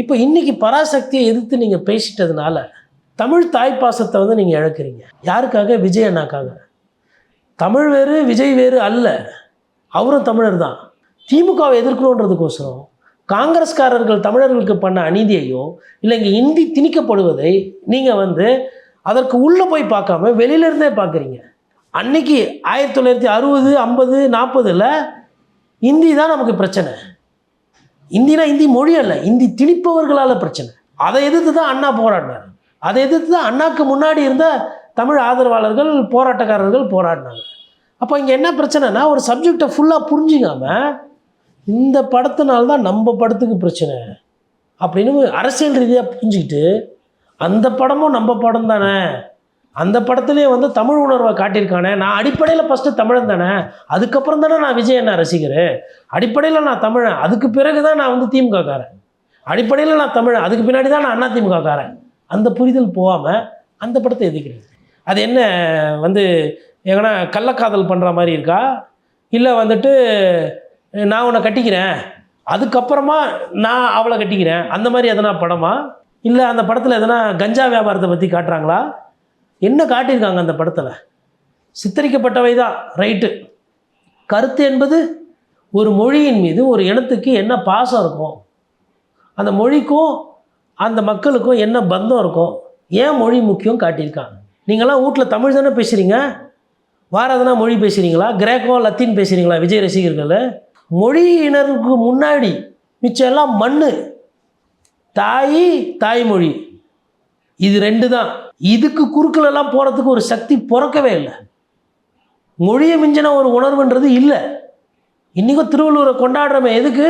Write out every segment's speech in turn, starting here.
இப்போ இன்றைக்கி பராசக்தியை எதிர்த்து நீங்கள் பேசிட்டதுனால தமிழ் தாய்ப்பாசத்தை வந்து நீங்கள் இழக்கிறீங்க. யாருக்காக? விஜய் அண்ணாக்காக. தமிழ் வேறு விஜய் வேறு அல்ல, அவரும் தமிழர் தான். திமுகவை எதிர்க்கணுன்றதுக்கோசரம் காங்கிரஸ்காரர்கள் தமிழர்களுக்கு பண்ண அநீதியையோ இல்லை இங்கே இந்தி திணிக்கப்படுவதை நீங்கள் வந்து அதற்கு உள்ளே போய் பார்க்காம வெளியிலேருந்தே பார்க்குறீங்க. அன்னைக்கு 1960, 50, 40 இந்தி தான் நமக்கு பிரச்சனை. இந்தினா இந்தி மொழி அல்ல, இந்தி திணிப்பவர்களால் பிரச்சனை. அதை எதிர்த்து தான் அண்ணா போராடினார். அதை எதிர்த்து தான் அண்ணாக்கு முன்னாடி இருந்த தமிழ் ஆதரவாளர்கள் போராட்டக்காரர்கள் போராடினாங்க. அப்போ இங்கே என்ன பிரச்சனைனா, ஒரு சப்ஜெக்டை ஃபுல்லாக புரிஞ்சிக்காமல் இந்த படத்தினால்தான் நம்ம படத்துக்கு பிரச்சனை அப்படின்னு அரசியல் ரீதியாக புரிஞ்சுக்கிட்டு, அந்த படமும் நம்ம படம் தானே, அந்த படத்துலேயே வந்து தமிழ் உணர்வை காட்டியிருக்கானே, நான் அடிப்படையில் ஃபஸ்ட்டு தமிழன் தானே, அதுக்கப்புறம் தானே நான் விஜய் அண்ணா ரசிகர், அடிப்படையில் நான் தமிழன், அதுக்கு பிறகு தான் நான் வந்து திமுககாரன், அடிப்படையில் நான் தமிழன், அதுக்கு பின்னாடி தான் நான் அண்ணா திமுககாரன், அந்த புரிதல் போகாமல் அந்த படத்தை எதிர்க்கிறது. அது என்ன வந்து எங்கன்னா கள்ளக்காதல் பண்ணுற மாதிரி இருக்கா, இல்லை வந்துட்டு நான் உன்னை கட்டிக்கிறேன் அதுக்கப்புறமா நான் அவளை கட்டிக்கிறேன் அந்த மாதிரி எதனா படமா, இல்லை அந்த படத்தில் எதனா கஞ்சா வியாபாரத்தை பற்றி காட்டுறாங்களா? என்ன காட்டியிருக்காங்க அந்த படத்தில்? சித்தரிக்கப்பட்டவை தான், ரைட்டு. கருத்து என்பது ஒரு மொழியின் மீது ஒரு இனத்துக்கு என்ன பாசம் இருக்கும், அந்த மொழிக்கும் அந்த மக்களுக்கும் என்ன பந்தம் இருக்கும், ஏன் மொழி முக்கியம் காட்டியிருக்காங்க. நீங்களாம் வீட்டில் தமிழ் தானே பேசுகிறீங்க, வாரதுனா மொழி பேசுகிறீங்களா, கிரேக்கோ லத்தீன் பேசுகிறீங்களா? விஜய் ரசிகர்கள் மொழியினருக்கு முன்னாடி மிச்சம் எல்லாம் மண், தாய்மொழி, இது ரெண்டு தான். இதுக்கு குறுக்கலெல்லாம் போகிறதுக்கு ஒரு சக்தி பிறக்கவே இல்லை. மொழியை மிஞ்சின ஒரு உணர்வுன்றது இல்லை. இன்றைக்கும் திருவள்ளுவரை கொண்டாடுறமே எதுக்கு?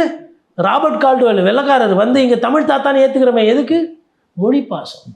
ராபர்ட் கால்டுவெல் வெள்ளக்காரர் வந்து இங்கே தமிழ் தாத்தான்னு ஏற்றுக்கிறமே எதுக்கு? மொழி பாசம்.